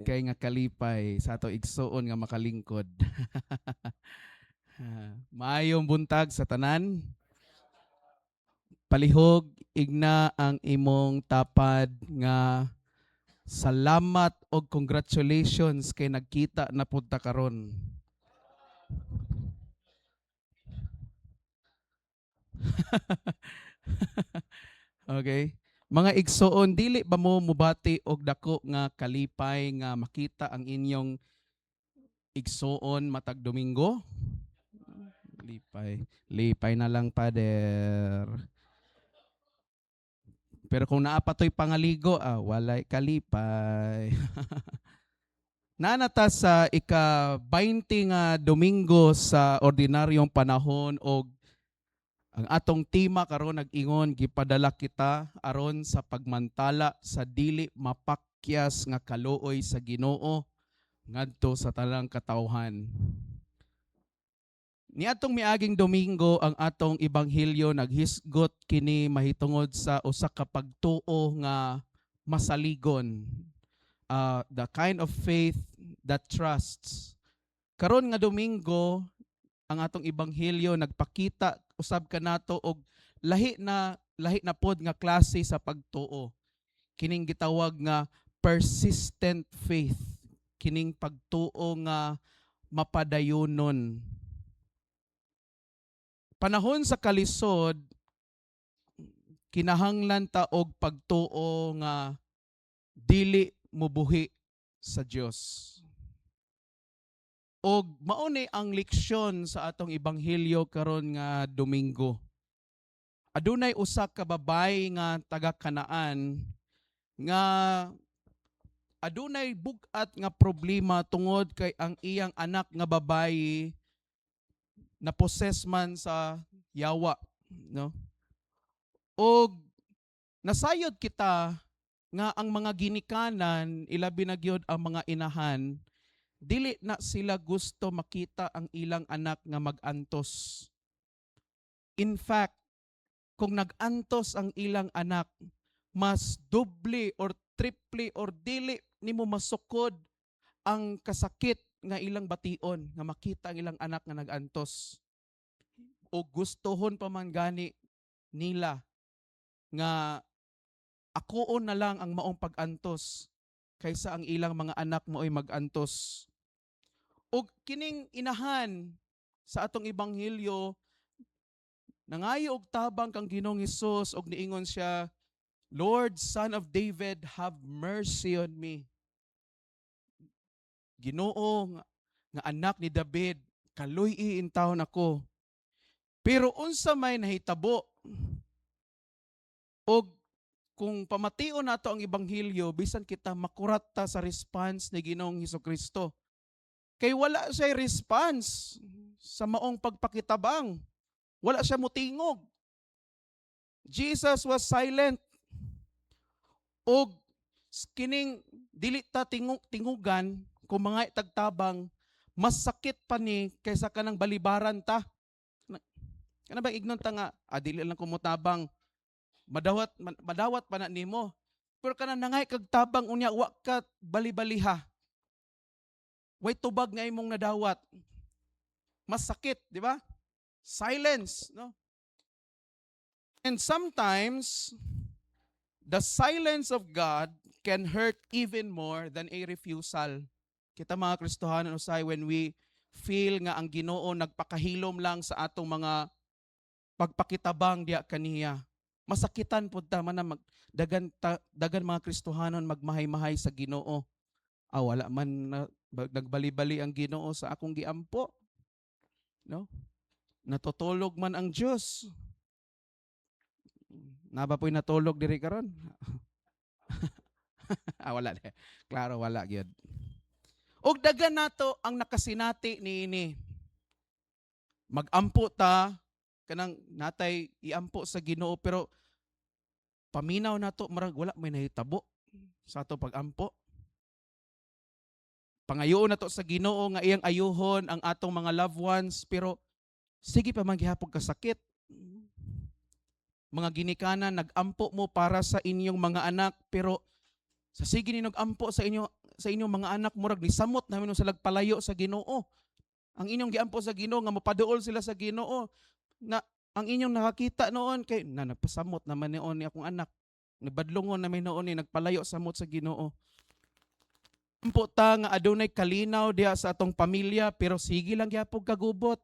kay nga kalipay sa ato igsuon nga makalingkod. Maayong buntag sa tanan. Palihog igna ang imong tapad nga salamat og congratulations kay nagkita na pud ta karon. Okay? Mga igsuon, dili ba mo mubati og dako nga kalipay nga makita ang inyong igsuon matag Domingo? Lipay. Lipay na lang, pader. Pero kung naapatoy pangaligo, walay kalipay. Nanata sa ika-20 nga Domingo sa ordinaryong panahon og ang atong tema karon nag-ingon gipadala kita aron sa pagmantala sa dili mapakyas nga kaluoy sa Ginoo ngadto sa tanang katawhan. Niadtong miaging Domingo ang atong ebanghelyo naghisgot kini mahitungod sa usa ka pagtuo nga masaligon. The kind of faith that trusts. Karon nga Domingo ang atong ebanghelyo nagpakita usab kanato og lahi na pod nga klase sa pagtuo. Kining gitawag nga persistent faith. Kining pagtuo nga mapadayonon. Panahon sa kalisod, kinahanglan ta og pagtuo nga dili mubuhi sa Dios. Og mauni ang leksyon sa atong ebanghelyo karon nga Domingo. Adunay usa ka babay nga taga Kanaan nga adunay bug-at nga problema tungod kay ang iyang anak nga babayi na possess man sa yawa, no? Og nasayod kita nga ang mga ginikanan ilabi na gyud ang mga inahan dili na sila gusto makita ang ilang anak nga mag-antos. In fact, kung nag-antos ang ilang anak, mas doble or triple or dili nimo masukod ang kasakit nga ilang bation nga makita ang ilang anak nga nag-antos. O gustohon pa man gani nila nga akoon na lang ang maong pag-antos kaysa ang ilang mga anak mo ay mag-antos. O kining inahan sa atong ebanghelyo nangayo og tabang kang Ginoong Hesus og niingon siya, Lord, Son of David, have mercy on me. Ginoo nga anak ni David, kaluy-i in taon ako. Pero unsa may nahitabo og kung pamation nato ang ebanghelyo bisan kita makurat ta sa response ni Ginoong Hesukristo. Kay wala siya response sa maong pagpakitabang. Wala siya mutingog. Jesus was silent. Og kining dili ta tingugan kung mga tagtabang mas sakit pa ni kaysa kanang balibaran ta. Kana ba ignon ta nga dili lang kumutabang madawat pa na nimo. Pero kana nangay kag tabang unya wa ka balibaliha. Way tubag nga imong nadawat. Mas sakit, di ba? Silence, no? And sometimes the silence of God can hurt even more than a refusal. Kita mga Kristohanon usay when we feel nga ang Ginoo nagpakahilom lang sa atong mga pagpakitabang diya kaniya. Masakitan pud ta man na dagan mga Kristohanon magmahay-mahay sa Ginoo. Wala man nagbali-bali ang Ginoo sa akong giampo. No? Natutulog man ang Dios. Naba po'y natulog diri karon? Wala de. Klaro wala gyud. Og dagan nato ang nakasinati niini. Magampo ta kanang natay iampo sa Ginoo pero paminaw nato marag wala may nahitabo sa ato pagampo. Pangayoon nato sa Ginoo nga iyang ayuhon ang atong mga loved ones pero sige pa man gihapon kasakit. Mga ginikanan, nag-ampo mo para sa inyong mga anak, pero sa sige ni nag-ampo sa inyo sa inyong mga anak murag ni samot namin sila palayo sa Ginoo. Ang inyong giampo sa Ginoo nga mapaduol sila sa Ginoo na ang inyong nakakita noon kay na nagpasamot naman ni akong anak. Nibadlongon namin noon ni nagpalayo samot sa Ginoo. Ampo ta nga adunay kalinaw diha sa atong pamilya pero sige lang gyapon kagubot.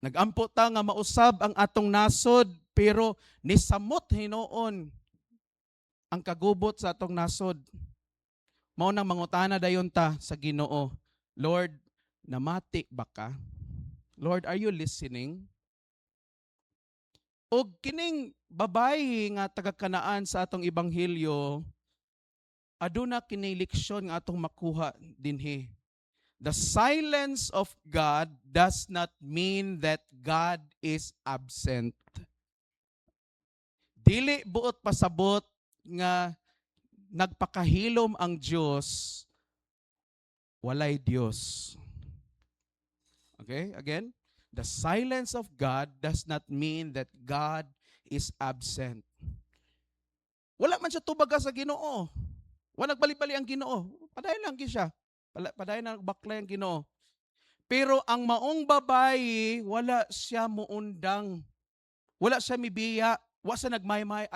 Nagampo ta nga mausab ang atong nasod pero nisamot hinoon ang kagubot sa atong nasod. Mao nang mangutana dayon ta sa Ginoo, Lord, namati ba ka? Lord, are you listening? Og kining babayi nga taga-Kanaan sa atong ebanghelyo, aduna kini leksyon nga atong makuha dinhi. The silence of God does not mean that God is absent. Dili buot pasabot nga nagpakahilom ang Dios, walay Dios. Okay, again, the silence of God does not mean that God is absent. Wala man siya tubaga sa Ginoo. Wala nagbali-bali ang Ginoo. Padayon lang siya. Padayon na baklay ang Ginoo. Pero ang maong babayi, wala siya muundang. Wala siya mibiya. Wa sa nagmaymay.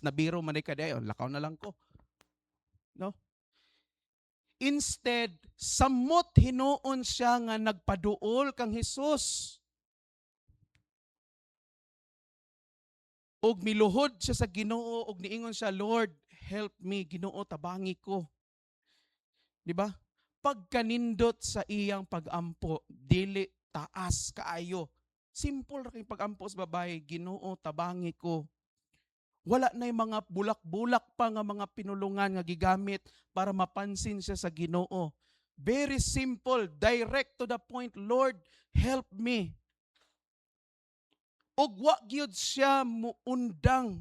Nabiro man ka dayon. Lakaw na lang ko. No? Instead, samot hinuon siya nga nagpaduol kang Hesus. Og miluhod siya sa Ginoo og niingon siya, Lord, help me, Ginoo, tabangi ko. Di ba? Pagkanindot sa iyang pagampo, dili taas kaayo. Simple ra kay pagampo sa babae, Ginoo, tabangi ko. Wala na mga bulak-bulak pa nga mga pinulungan nga gigamit para mapansin siya sa Ginoo. Very simple, direct to the point, Lord, help me. Og wa gyud siya muundang.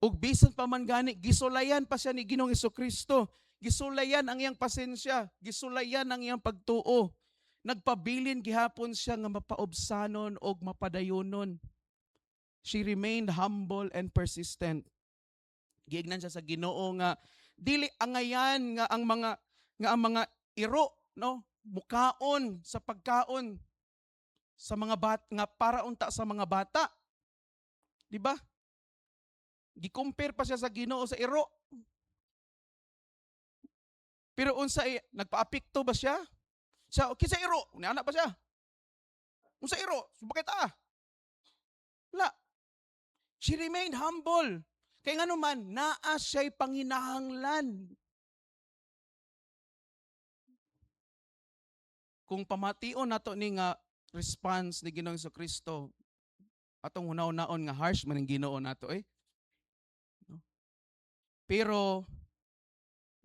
Og bisan pa man gani, gisulayan pa siya ni Ginoong Hesukristo. Gisulayan ang iyang pasensya, gisulayan ang iyang pagtuo. Nagpabilin gihapon siya nga mapaobsanon og mapadayonon. She remained humble and persistent. Giignan siya sa Ginoo nga dili angayan nga ang mga iro, no, mukaon sa pagkaon sa mga bata nga para unta sa mga bata. Di ba? Gi-compare pa siya sa Ginoo sa iro. Pero unsa nagpaapekto ba siya? Sa okay sa iro, ni anak ba siya? Unsa iro? Bakit La. She remained humble. Kay ngano man naa siya'y panginahanglan. Kung pamation nato ni nga response ni Ginoong Hesukristo, atong hunaw-naon nga harsh man ang Ginoo nato No? Pero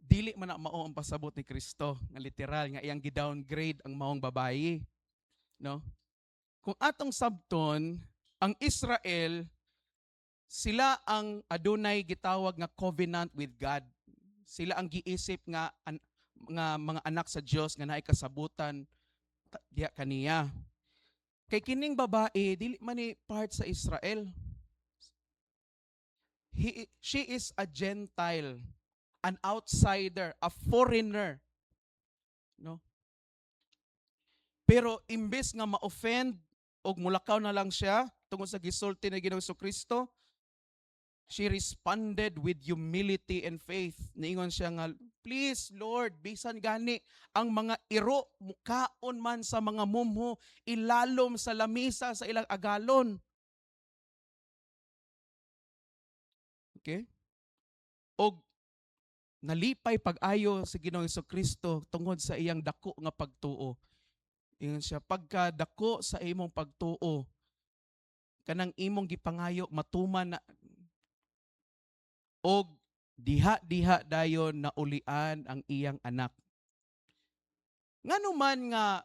dili man na mao ang pasabot ni Kristo nga literal nga iyang gi-downgrade ang maong babayi, no? Kung atong sabton, ang Israel sila ang adunay gitawag nga covenant with God. Sila ang giisip nga mga anak sa Dios nga naay kasabutan diha kaniya. Kay kining babae dili man ni part sa Israel. She is a Gentile, an outsider, a foreigner. No? Pero imbes nga ma-offend og mulakaw na lang siya tungod sa gisulti ni Ginoong Hesukristo, she responded with humility and faith. Niingon siya nga, please Lord, bisan gani ang mga iro mukaon man sa mga mumho, ilalom sa lamisa sa ilang agalon. Okay? Og nalipay pag-ayo sa Ginoong Hesukristo tungod sa iyang dako nga pagtuo. Ingon siya, pagka dako sa imong pagtuo, kanang imong gipangayo matuman na og diha-diha dayon na ulian ang iyang anak. Ngano man nga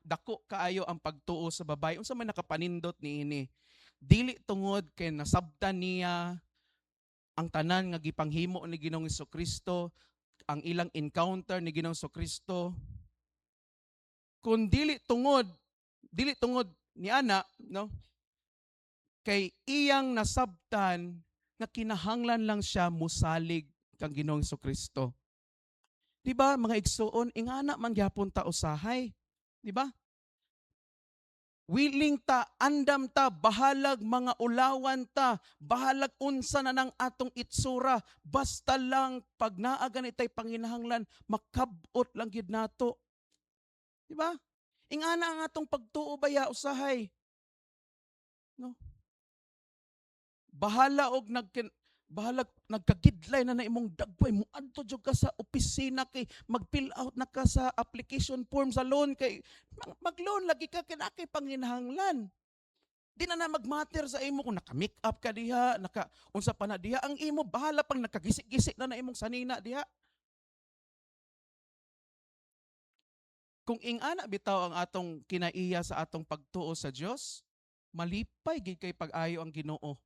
dako kaayo ang pagtuo sa babae, unsa man nakapanindot niini? Dili tungod kay nasabtan niya ang tanan nga gipanghimo ni Ginoong Hesukristo, ang ilang encounter ni Ginoong Hesukristo. Kung dili tungod ni ana, no? Kay iyang nasabtan nga kinahanglan lang siya musalig kang Ginoong Kristo. Di ba mga igsoon, ingana man gyapon ta usahay. Di ba? Willing ta, andam ta, bahalag mga ulawan ta, bahalag unsa na ng atong itsura, basta lang pag naagan itay panginahanglan, makabot lang gid nato. Di ba? Ingana ang atong pagtuo baya usahay. No? Bahala nagkagidlay na imong dagway mo adto jud ka sa opisina kay mag-fill out na ka sa application form sa loan kay mag-loan lagi ka kinakay panginahanglan. Di na magmatter sa imo kung naka-make up ka diha, naka unsa pa na diha ang imo bahala pang nakagisik-gisik na imong sanina diha. Kung ingana bitaw ang atong kinaiya sa atong pagtuo sa Dios, malipay gid kay pag-ayo ang Ginoo.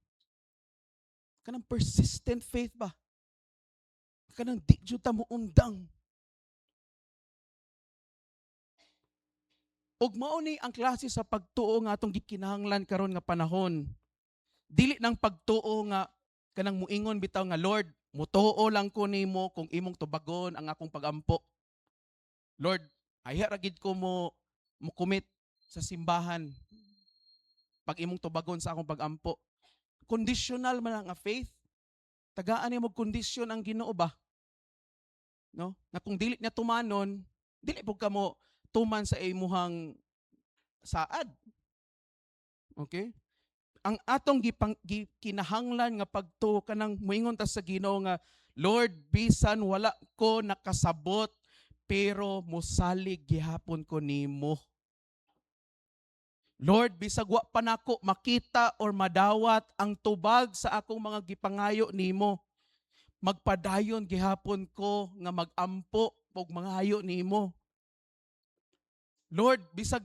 Kanang persistent faith ba? Kanang di jud ta muundang. Ug mao ni ang klase sa pagtuo nga atong gikinahanglan karon nga panahon. Dili nang pagtuo nga kanang muingon bitaw nga Lord, mutuo lang ko nimo kung imong tubagon ang akong pagampo. Lord, ayha ra gid ko mo commit sa simbahan pag imong tubagon sa akong pagampo. Conditional man ang faith. Tagaan ni mo kondisyon ang Ginoo ba? No? Na kung dili niya tumanon, dili pud kamo tuman sa imuhang saad. Okay? Ang atong kinahanglan nga pagtuo kanang moingon ta sa Ginoo nga Lord, bisan wala ko nakasabot pero mosalig gihapon ko nimo. Lord, bisag wa pa nako makita or madawat ang tubag sa akong mga gipangayo nimo. Magpadayon gihapon ko nga magampo og mangayo nimo. Lord, bisag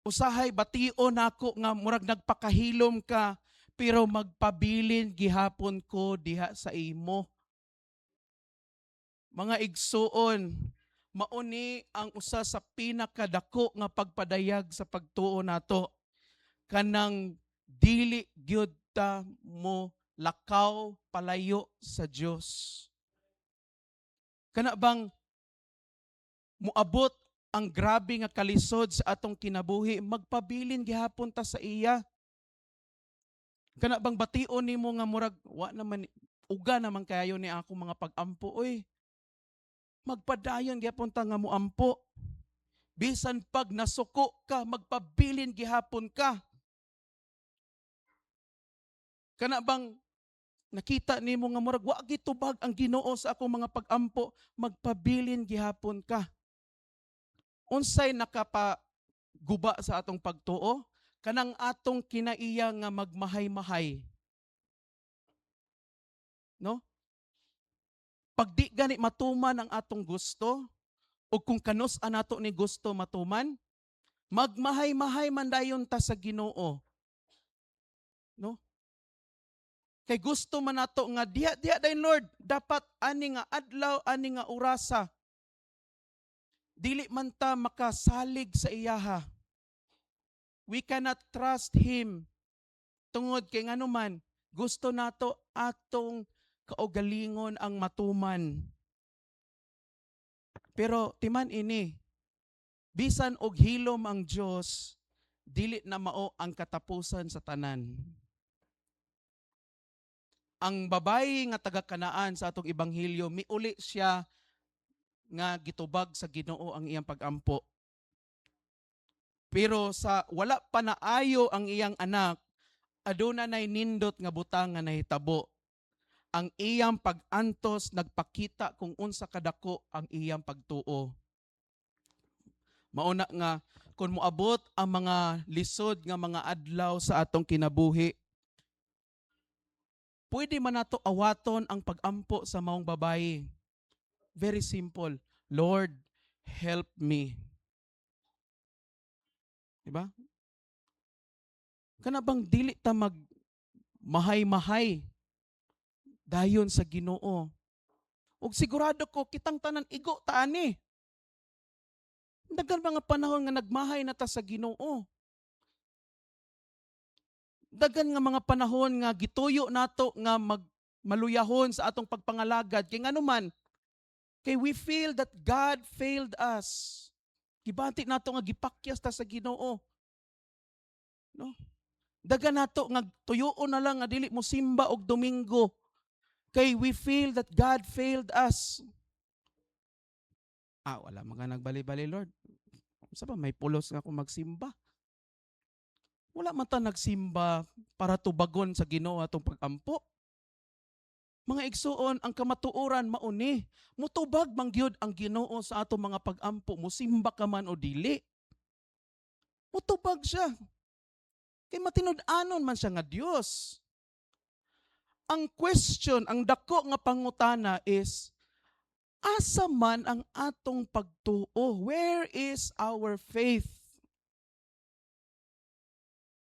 usahay bation nako nga murag nagpakahilom ka pero magpabilin gihapon ko diha sa imo. Mga igsuon, mauni ang usa sa pinakadako nga pagpadayag sa pagtuo nato. Kanang dili gyud ta mo lakaw palayo sa Dios. Kana bang muabot ang grabe nga kalisod sa atong kinabuhi, magpabilin gihapon ta sa iya. Kana bang bation nimo nga murag wa naman uga naman kayo ni ako mga pagampo oy. Magpadayon gihapon ta nga moampo. Bisan pag nasuko ka, magpabilin gihapon ka. Kana bang nakita nimo nga murag wa gitubag ang Ginoo sa akong mga pagampo, magpabilin gihapon ka. Unsay nakapaguba sa atong pagtuo? Kanang atong kinaiya nga magmahay-mahay. No? Pag di gani matuman ang atong gusto, o kung kanus nato ni gusto matuman, magmahay-mahay man dayon ta sa Ginoo. No? Kay gusto man nato nga diha dayon Lord, dapat ani nga adlaw, ani nga orasa. Dili man ta makasalig sa iyaha. We cannot trust Him. Tungod kay ngano man, gusto nato atong kaugalingon ang matuman. Pero timan ini, bisan og hilom ang Dios, dili na mao ang katapusan sa tanan. Ang babayi nga taga-Kanaan sa atong ebanghelyo, miuli siya nga gitubag sa Ginoo ang iyang pagampo. Pero sa wala pa naayo ang iyang anak, aduna nay nindot nga butang nga nahitabo. Ang iyang pag-antos nagpakita kung unsa kadako ang iyang pagtuo. Mauna nga kung moabot ang mga lisod nga mga adlaw sa atong kinabuhi, pwede man nato awaton ang pagampo sa maong babayi. Very simple. Lord, help me. Diba? Kana bang dili ta mahay-mahay dayon sa Ginoo. Ug sigurado ko kitang tanan igo ta ani. Daghan mga panahon nga nagmahay na ta sa Ginoo. Daghan nga mga panahon nga gituyo nato nga maluyahon sa atong pagpangalagad kay nganuman kay we feel that God failed us. Gibanti nato nga gipakyas ta sa Ginoo, no? Daghan nato nga tuyoon na lang nga dili mo simba og Domingo kay we feel that God failed us. Wala mga nagbali-bali, Lord. Sa ba may pulos nga ako magsimba? Wala man ta nagsimba para tubagon sa Ginoo atong pag-ampo. Mga igsuon, ang kamatuoran mauni, mutubag man gyud ang Ginoo sa atong mga pag-ampo, musimba ka man o dili. Mutubag siya. Kay matinud-anon man siya nga Dios. Ang question, ang dako nga pangutana is, asa man ang atong pagtuo? Where is our faith?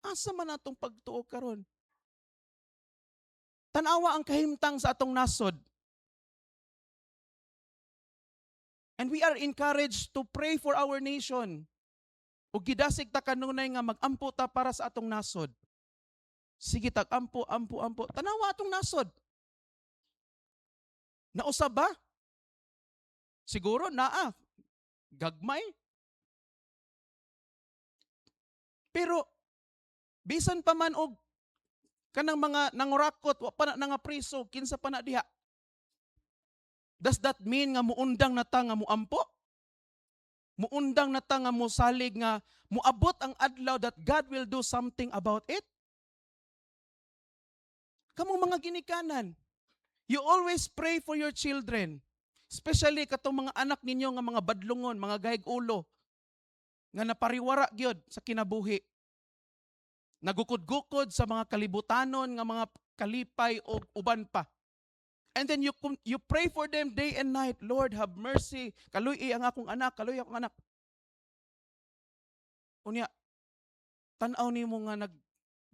Asa man atong pagtuo karon? Tanawa ang kahimtang sa atong nasod. And we are encouraged to pray for our nation. O gidasig ta kanunay nga magampo ta para sa atong nasod. Sige ampo. Tanawa atong nasod. Nausa ba? Siguro naa. Gagmay. Pero bisan pa man og kanang mga nangurakot, wa pa na nga priso, kinsa pa na diha. Does that mean nga muundang na ta nga muampo? Muundang na ta nga musalig nga muabot ang adlaw that God will do something about it? Kamong mga ginikanan, you always pray for your children. Especially katong mga anak ninyo nga mga badlungon, mga gayeg-ulo, nga napariwara gyud sa kinabuhi. Nagukod-gukod sa mga kalibutanon nga mga kalipay o uban pa. And then you pray for them day and night. Lord, have mercy. Kaluy ang akong anak, kaluy akong anak. Unya, tan-aw nimo nga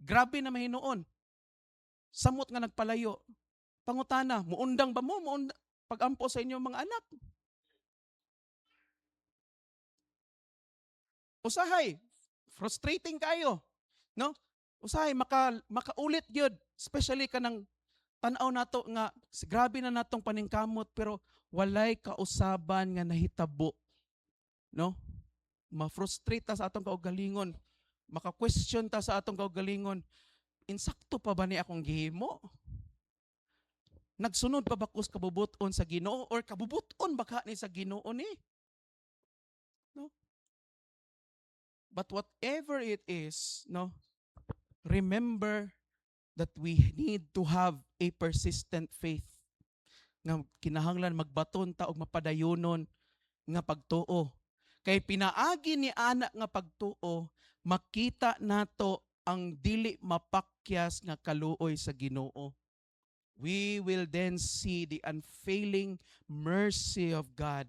grabe na mahinuon. Samot nga nagpalayo. Pangutana, muundang ba mo? Pag-ampo sa inyong mga anak. Usahay, frustrating kayo. No? Usahay, makaulit gyud, especially kanang tanaw nato nga grabe na natong paningkamot pero walay kausaban nga nahitabo. No? Ma-frustrate ta sa atong kaugalingon. Maka-question ta sa atong kaugalingon. Insakto pa ba ni akong gihimo? Nagsunod pa ba kus kabubuton sa Ginoo or kabubuton ba ka ni sa Ginoo ni? No? But whatever it is, no? Remember that we need to have a persistent faith. Nga kinahanglan magbaton ta og mapadayonon nga pagtuo. Kay pinaagi ni ana nga pagtuo, makita nato ang dili mapakyas nga kaluoy sa Ginoo. We will then see the unfailing mercy of God.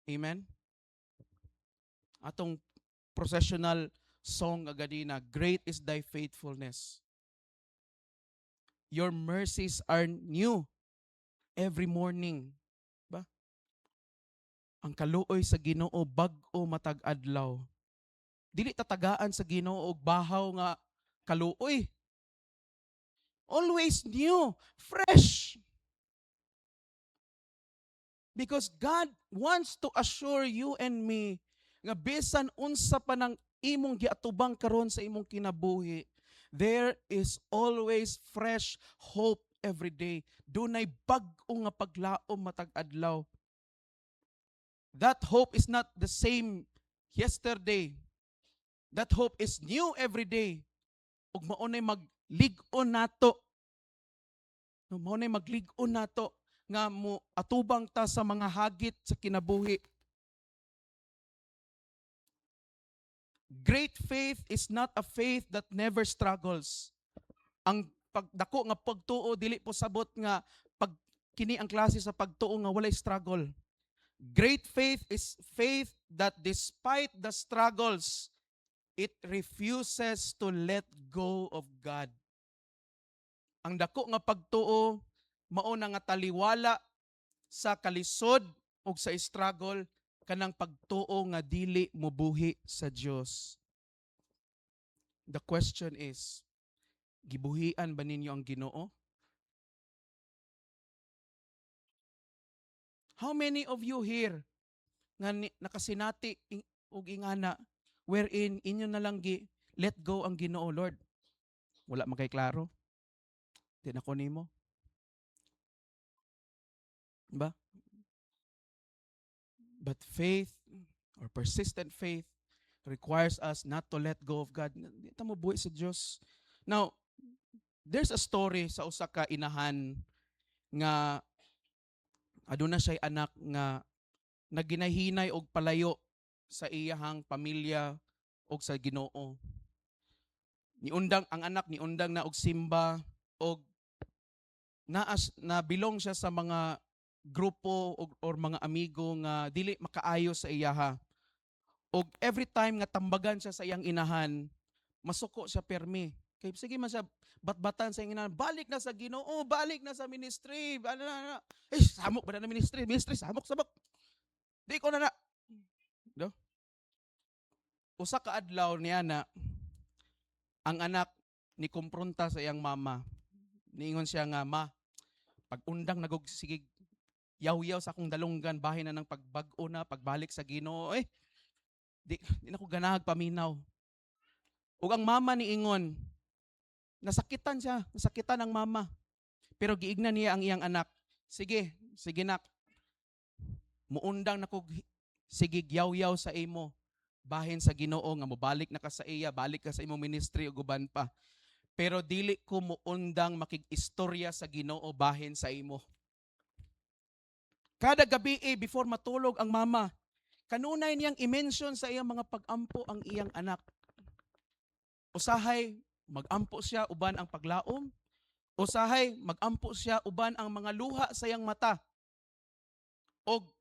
Amen? Atong processional song agadina, great is thy faithfulness. Your mercies are new every morning. Ba? Ang kaluoy sa Ginoo bag-o matag adlaw. Dili tatagaan sa Ginoo og bahaw nga kaluoy. Always new, fresh. Because God wants to assure you and me nga bisan unsa pa nang imong giatubang karon sa imong kinabuhi, there is always fresh hope every day. Dunay bag-o nga paglaom matag adlaw. That hope is not the same yesterday. That hope is new every day. Ug maunay maglig-on nato. Maunay maglig-on nato nga mo atubang ta sa mga hagit sa kinabuhi. Great faith is not a faith that never struggles. Ang pagdako nga pagtuo dili po sabot nga pag kini ang klase sa pagtuo nga walay struggle. Great faith is faith that despite the struggles, it refuses to let go of God. Ang dako nga pagtuo mao na nga taliwala sa kalisod ug sa struggle kanang pagtuo nga dili mobuhi sa Dios. The question is, gibuhian ba ninyo ang Ginoo? How many of you here nga nakasinati og ingana wherein inyo na lang let go ang Ginoo, Lord? Wala man kay klaro. Di na ko nimo. Ba? But faith or persistent faith requires us not to let go of God. Di ta mo buhi sa Dios. Now, there's a story sa usa ka inahan nga aduna siya'y anak nga naginahinay og palayo sa iyahang pamilya og sa Ginoo. Niundang ang anak niundang na og simba og nabilong siya sa mga grupo or mga amigo nga dili makaayo sa iyaha. Og every time nga tambagan siya sa iyang inahan, masuko siya permi. Kay sige man siya batbatan sa iyang inahan, balik na sa Ginoo, balik na sa ministry. Samok ba na ministry? Ministry, samok. Di ko na. Do? Usa ka adlaw niya na ang anak ni kumpronta sa iyang mama. Niingon siya nga, ma, pag undang sige yaw-yaw sa akong dalunggan, bahin na ng pagbag-o na, pagbalik sa Ginoo, di na ko ganahag paminaw. Ug ang mama ni ingon, nasakitan ang mama. Pero giignan niya ang iyang anak, sige nak, muundang na ko, sige yaw-yaw sa imo, bahin sa Ginoo nga mobalik na ka sa iya, balik ka sa imong ministry ug uban pa. Pero dili ko muundang makig-istorya sa Ginoo bahin sa imo. Kada gabi before matulog ang mama, kanunay niyang i-mention sa iyang mga pag-ampo ang iyang anak. Usahay, mag-ampo siya uban ang paglaom. Usahay, mag-ampo siya uban ang mga luha sa iyang mata. Og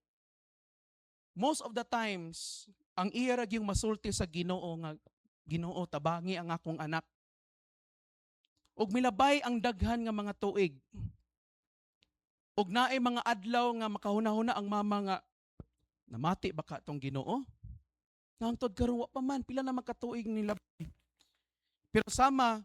most of the times, ang iya ra gyung masulti sa Ginoo nga, Ginoo, tabangi ang akong anak. Og milabay ang daghan nga mga tuig. Og naay mga adlaw nga makahuna-huna ang mama nga, namati ba ka tong Ginoo? Nangtod karon wa pa man, pila na makatuig nila. Pero sama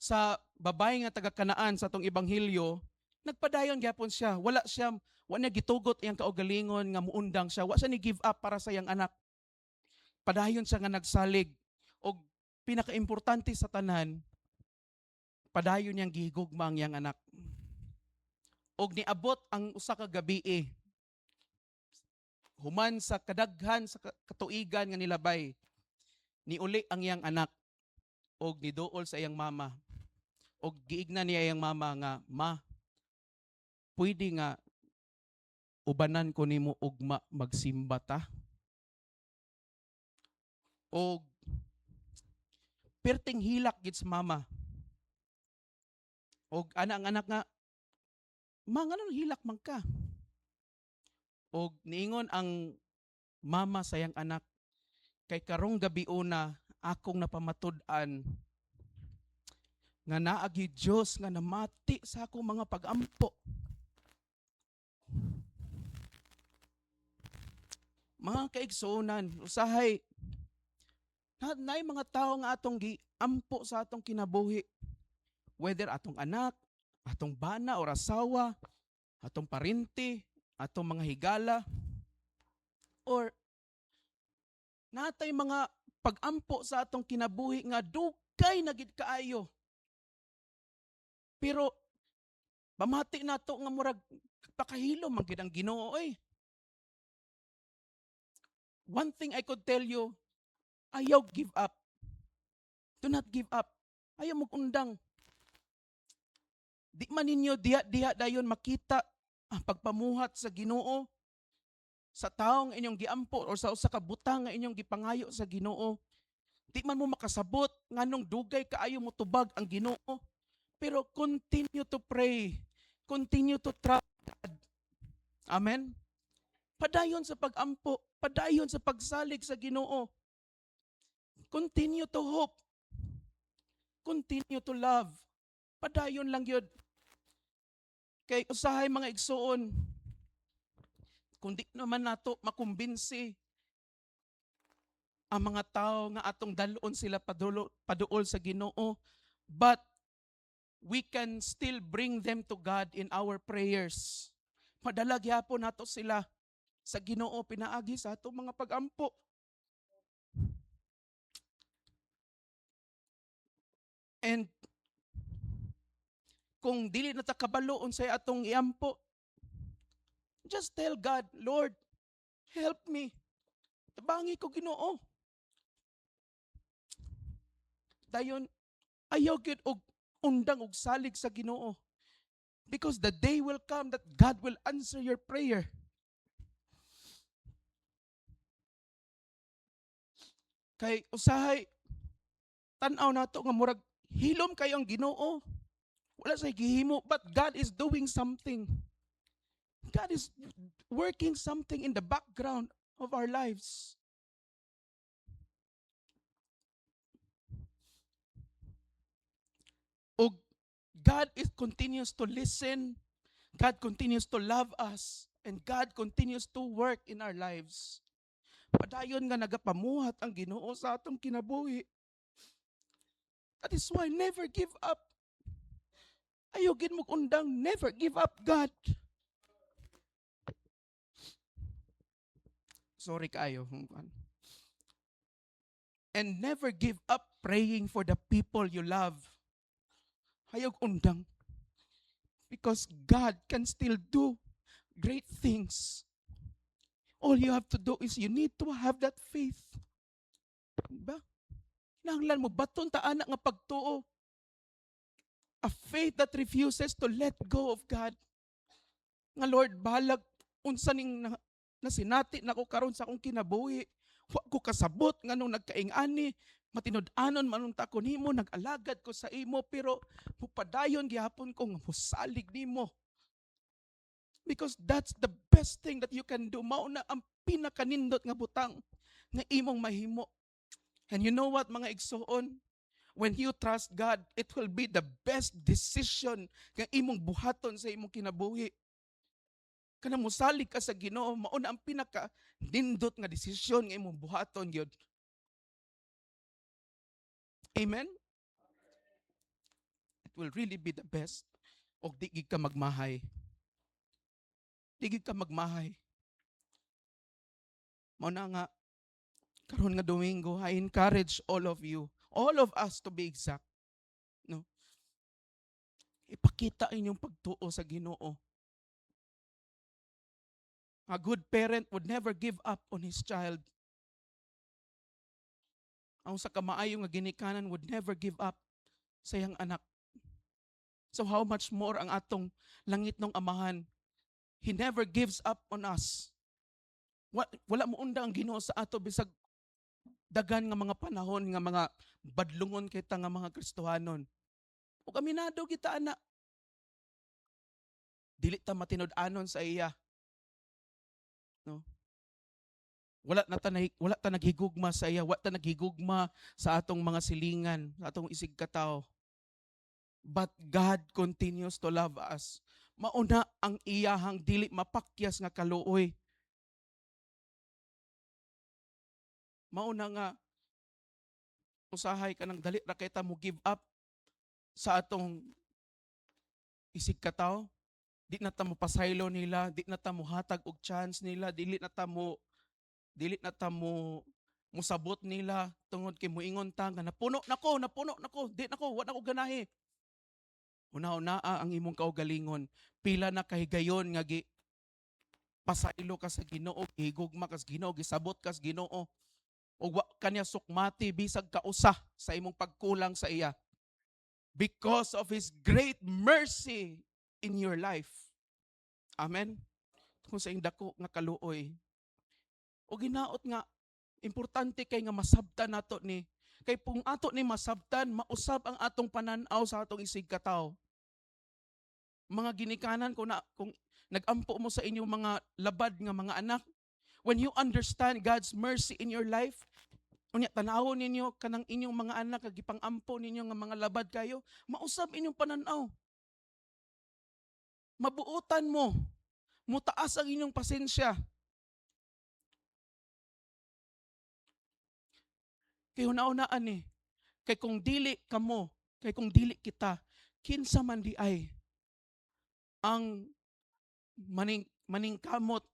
sa babae nga taga Kanaan sa atong ebanghelyo, nagpadayon gyapon siya. Wala niya gitugot iyang kaugalingon nga muundang siya. Wa siya ni give up para sa iyang anak. Padayon siya nga nagsalig. Og pinakaimportante sa tanan, padayon niyang gihigugma ang iyang anak. Og niabot ang usa ka gabi human sa kadaghan sa katuigan nga nilabay, niuli ang iyang anak og niduol sa iyang mama. Og giigna niya iyang mama nga, ma, pwede nga ubanan ko nimo ugma magsimba ta. Og perting hilak gid sa mama. Og ang anak nga, ma, ngano hilak man ka? Og niingon ang mama sa iyang anak, kay karong gabi una akong napamatud-an nga naagi Dios nga namati sa akong mga pag-ampo. Mga kaigsuonan, usahay naay mga tao nga atong giampo sa atong kinabuhi. Whether atong anak, atong bana or asawa, atong parinti, atong mga higala, or natay mga pag-ampo sa atong kinabuhi nga dugay na gid kaayo. Pero pamati nato nga murag pakahilo man gid ang Ginoo . One thing I could tell you, ayaw give up. Do not give up. Ayaw mag-undang. Di man ninyo diha dayon makita ang pagpamuhat sa Ginoo sa taong inyong giampo or sa usa ka butang nga inyong gipangayo sa Ginoo. Di man mo makasabot nganong dugay kaayo mo tubag ang Ginoo. Pero continue to pray. Continue to trust God. Amen? Padayon sa pag-ampo. Padayon sa pagsalig sa Ginoo. Continue to hope. Continue to love. Padayon lang yun. Kay usahay mga igsuon, kung di naman nato makumbinsi ang mga tao nga atong dalon sila paduol sa Ginoo, but we can still bring them to God in our prayers. Madala gyapon nato sila sa Ginoo pinaagi sa atong mga pagampo. And kung dili na ta kabalo unsay atong iampo, just tell God, Lord, help me. Tabangi ko Ginoo. Dayon ayaw gyud og undang og salig sa Ginoo. Because the day will come that God will answer your prayer. Kay usahay tan-aw nato nga murag hilom kayo ang Ginoo. Wala say gihimo, but God is doing something. God is working something in the background of our lives. O God is continues to listen, God continues to love us, and God continues to work in our lives. Padayon nga nagapamuhat ang Ginoo sa atong kinabuhi. That is why never give up. Ayogin mo undang, never give up God. Sorry kayo. And never give up praying for the people you love. Hayog undang. Because God can still do great things. All you have to do is you need to have that faith. Diba? Nanglan mo baton ta anak nga pagtuo. A faith that refuses to let go of God. Nga Lord, balag unsa ning nasinati nako karon sa akong kinabuhi. Wa ko kasabot nga nung nagkaing-ani, matinud-anon manong takon nimo, nag-alagad ko sa imo, pero pupadayon gihapon ko nga musalig nimo. Because that's the best thing that you can do. Mao na ang pinakanindot nga butang nga imong mahimo. And you know what, mga igsoon? When you trust God, it will be the best decision nga imong buhaton sa imong kinabuhi. Kanang musalig ka sa Ginoo, mao na ang pinaka nindot nga desisyon nga imong buhaton gyud. Amen? It will really be the best. Og di gid ka magmahay. Di gid ka magmahay. Mao na nga karon nga Domingo, I encourage all of you, all of us to be exact, no? Ipakita inyong pagtuo sa Ginoo. A good parent would never give up on his child. Ang sa kamaayo nga ginikanan would never give up sa iyang anak. So how much more ang atong langit ng Amahan? He never gives up on us. Wala mo unda ang Ginoo sa ato bisag dagan nga mga panahon nga mga badlungon kita nga mga Kristohanon. Ug aminado kita ana. Dili ta matinud-anon sa iya. No? Wala ta naghigugma sa iya, wala ta naghigugma sa atong mga silingan, sa atong isig katawo. But God continues to love us. Mauna ang iyahang dili mapakyas nga kaluoy. Mauna nga usahay ka nang dali ra kay ta mo give up sa atong isig katawo. Di na ta mo pasaylo nila, di na ta mo hatag og chance nila, dili na ta mo musabot nila tungod kay moingon ta nga napuno nako, di nako, wa na ko ganahi. Una-una ang imong kaugalingon, pila na kahigayon nga pasaylo ka sa Ginoo, higugma kas Ginoo, gisabot kas Ginoo. O wa kanya sukmati bisag kausa sa imong pagkulang sa iya. Because of His great mercy in your life. Amen? Kung sa dako nga kaluoy. O ginaot nga, importante kay nga masabtan nato ni, kay kung ato ni masabtan, mausab ang atong pananaw sa atong isig kataw. Mga ginikanan, kung nag-ampo mo sa inyong mga labad nga mga anak, when you understand God's mercy in your life, unya tanawon ninyo kanang inyong mga anak kag gipang-ampo ninyo nga mga labad kayo, mausab inyong pananaw. Mabuutan mo, mutaas ang inyong pasensya. Kay hunaunaan ni, kay kung dili kamo, kay kung dili kita, kinsa man di ay ang maningkamot,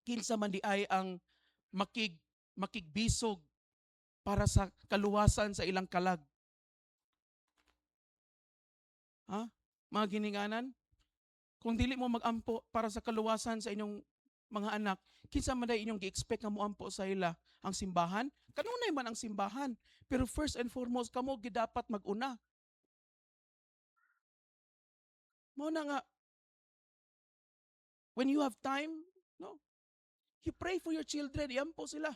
kinsa man di ay ang makigbisog para sa kaluwasan sa ilang kalag. Ha? Mga gininganan, kung dili mo magampo para sa kaluwasan sa inyong mga anak, kinsa man day inyong gi-expect nga moampo sa ila? Ang simbahan? Kanunay man ang simbahan, pero first and foremost kamo gid dapat mag-una. Mao na nga, when you have time, no? You pray for your children, iampo sila.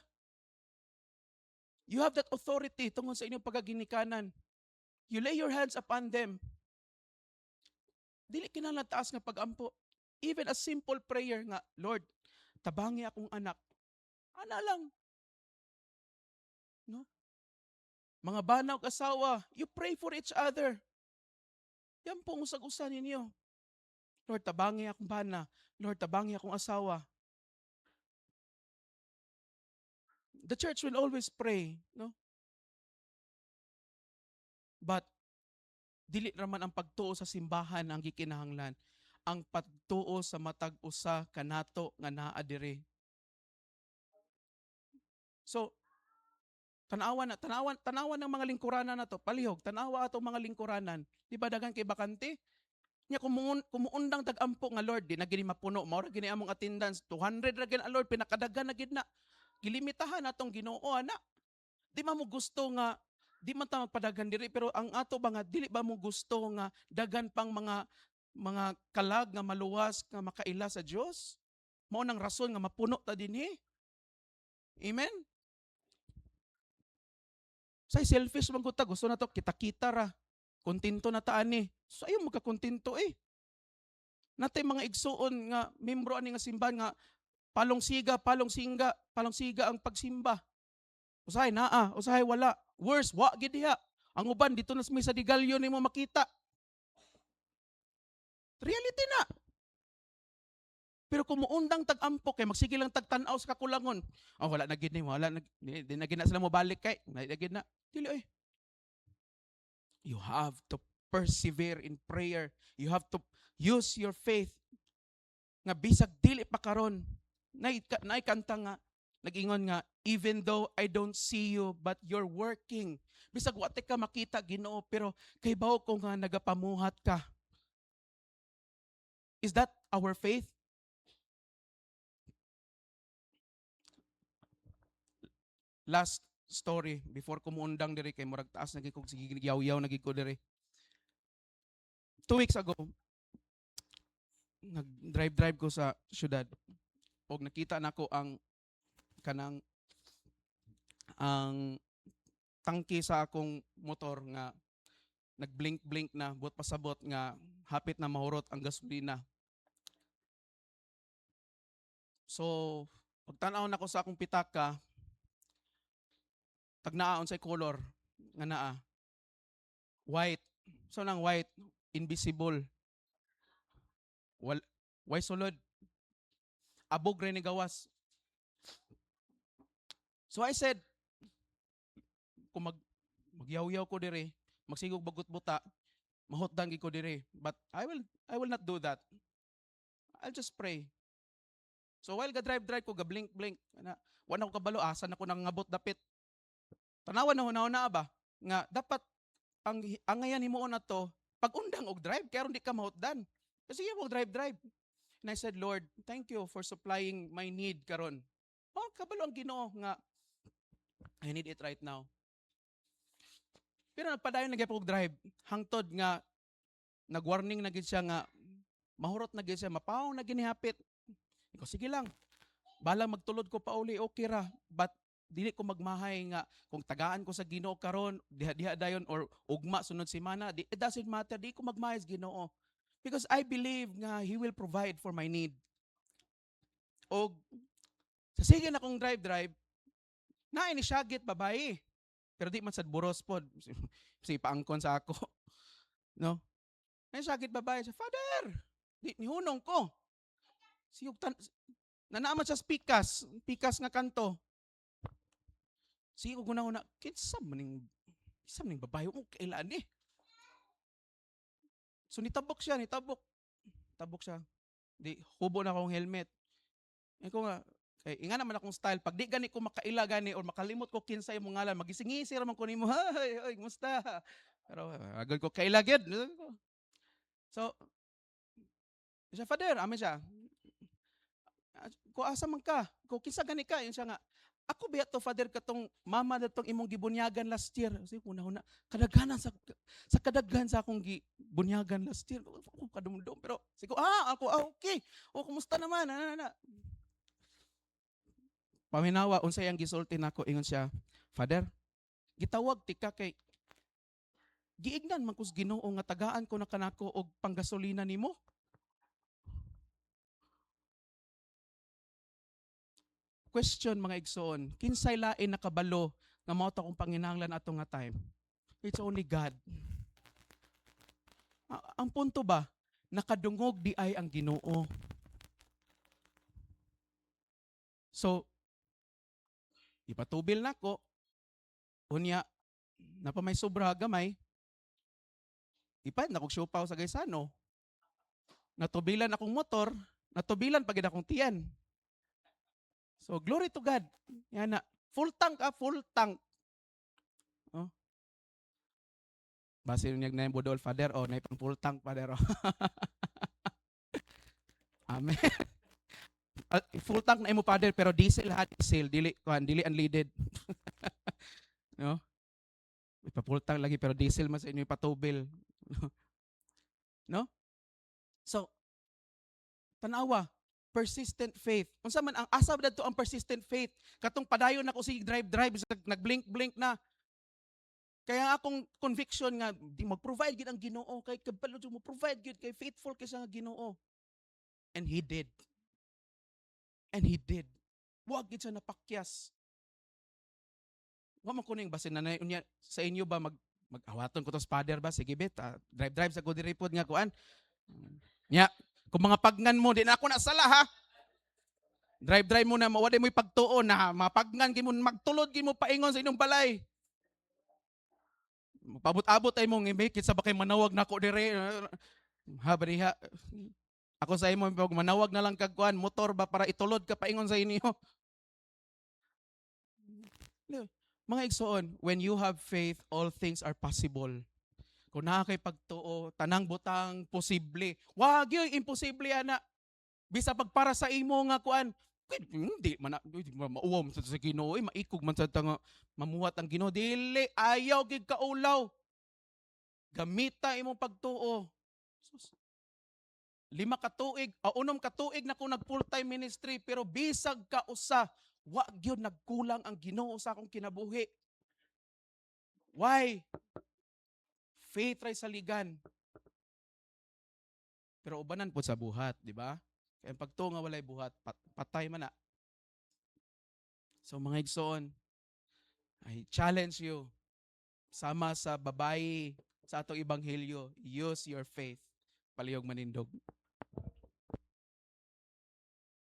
You have that authority tungod sa inyong pagaginikanan. You lay your hands upon them. Dili kinahanglan taas nga pag-ampo. Even a simple prayer nga, Lord, tabangi akong anak. Ana lang. No? Mga banaw asawa, you pray for each other. Yan pong usag-usa ninyo. Lord, tabangi akong bana. Lord, tabangi akong asawa. The church will always pray, no? But dili raman ang pagtuo sa simbahan ang gikinahanglan. Ang pagtuo sa matag usa kanato nga naa diri. So, tanawan ng mga lingkuranan na to, palihog, tanawa ato mga lingkuranan. Di ba dagan kay bakante? Nya kumuundang tag-ampo nga Lord, di na gini mapuno, mao ra gini among attendance, 200 ra gini Lord, pinakadagan na gid na. Gilimitahan atong Ginoo ana. Di man mo gusto nga di man ta magpadagan diri, pero ang ato ba nga dili ba mo gusto nga dagan pang mga kalag nga maluwas nga makaila sa Dios? Mao nang rason nga mapuno ta dinhi. Amen. Say selfish man gud ta, gusto na to kita-kita ra. Kontento na ta ani. So ayo magkakontento eh. Natay mga igsuon nga membro ani nga simbahan nga palong siga ang pagsimba. Usahay naa, usahay wala. Worse, wa gid diha. Ang uban dito na sa digalyo nimo makita. Reality na. Pero kung muundang tag-ampo kay magsige lang tagtan-aw sa kakulangon. Oh, wala na gid ni, wala na di na gid na sila mo balik kay. Na gid na. Dili oy. You have to persevere in prayer. You have to use your faith. Nga bisag dili pa karon. Nay kanta nga nag-ingon nga, even though I don't see you, but you're working. Bisag wate ka makita Ginoo, pero kay bawo ko nga nagapamuhat ka. Is that our faith? Last story before kumuundang diri kay murag taas naging kog sige yaw-yaw naging ko diri. 2 weeks ago, nag-drive ko sa syudad. Og nakita nako ang kanang ang tangke sa akong motor nga nagblink-blink na buot pasabot nga hapit na mahurot ang gasolina. So, pagtan-aw nako sa akong pitaka, tagnaon sa color nga naa white. So nang white, invisible. Why sulod? Abog rin ni gawas. So I said, kung magyaw-yaw ko dire, magsigog bagot buta, mahotdan gid ko dire. But I will not do that. I'll just pray. So while drive ko ga blink ana, wala ko kabalo asa na ko nang ngabot dapit. Tanawan na ba nga dapat ang ngayan himuon na to pag undang og drive kaya di ka mahotdan. Kasi mo drive. And I said, Lord, thank you for supplying my need karon. Oh, kabalo ang Ginoo nga I need it right now. Pero nagpadayon na gyapon og drive hangtod nga nagwarning na gid siya nga mahurot na gid siya, mapaw na ginihapit. Iko sige lang. Bala magtulod ko pa uli okay ra, but dili ko magmahay nga kung tagaan ko sa Ginoo karon diha dayon or ugma sunod semana, it doesn't matter, di ko magmahay sa Ginoo. Because I believe nga He will provide for my need. Og sa sige na kong drive, na ini syagit babae. Pero di man sad buros pod. Si paangkon sa ako. No? Na syagit babae sa Father. Di nihunong ko. Siyog nanaaman sa pikas nga kanto. Sige ko na kinsa maning babae mo kailan ni. So nitabok siya. Tabok siya. Di hubo na akong helmet. Eh ko nga kay inga naman akong style pag di gani ko makaila gani or makalimot ko kinsa imong ngalan magisingisi ra man ko nimo. Hay, kumusta? Pero agad ko kaila gyud. So siya father, amin siya. Ko asa man ka? Ko kinsa gani ka? Yun siya nga. Ako biya to father katong mama na tong imong gibunyagan last year. Kasi una kadaghanan sa kadaghan sa akong gibunyagan last year. Ako kadumdum pero sigo ako okay. O kumusta naman? Paminawa unsay ang gisulti nako ingon siya, Father, gitawag tika kay giignan man kus Ginoo nga tagaan ko na kanako og panggasolina nimo. Question mga igsoon, kinsay lain nakabalo nga mao ta kung panginahanglan ato nga time? It's only God. Ang punto ba, nakadungog di ay ang Ginoo. So, ipatubil nako, unya, napa may sobra gamay, ipad na kong siopaw sa gaysano. Natubilan akong motor, natubilan pagid akong tiyan. So, glory to God. Yan na. Full tank full tank. Oh. Base yung na yung budol, Father, na yung full tank, Father. Amen. Full tank na imo, Father, pero diesel ha, diesel, dili unleaded. No? Ipa-full tank lagi, pero diesel man sa inyo ipatubil. No? So, tanawa, persistent faith. Unsa man ang asa dadto ang persistent faith? Katong padayon nako si drive nagblink na. Kaya akong conviction nga di mag-provide gid ang Ginoo kay kabalo mo provide gid kay faithful kay sa Ginoo. And he did. Wa gid siya napakyas. Wa man kuning basin na unya sa inyo ba mag-awaton ko to sa Father ba sige bet drive sa good report nga kuan. Nya kung mga pagnan mo, di na ako nasala ha. Drive mo na, mawaday mo ipagtuon na mapagnan mo, magtulod mo paingon sa inyong balay. Pabot-abot ay mong imikit sa bakay manawag na ako dire. Ha, bariha. Ako sa imo, manawag na lang kagkuan, motor ba para itulod ka paingon sa inyo. Mga igsoon, when you have faith, all things are possible. Kung nakakay pagtuo, tanang butang posible. Wag yung imposible ana. Bisa pagpara sa imo nga kuan, hindi man mauwam sa Ginoo, maikog man sa nga mamuhat ang Ginoo. Dili ayaw gid kaulaw. Gamita imong pagtuo. 5 ka tuig, 6 ka tuig na ko nag full-time ministry pero bisag ka usa, wa gyud nagkulang ang Ginoo sa akong kinabuhi. Why? Faith ray saligan. Pero ubanan po sa buhat, di ba? Kaya pagtuo nga walay buhat, patay man na. So mga igsoon, I challenge you, sama sa babayi sa atong ebanghelyo, use your faith. Palihog manindog.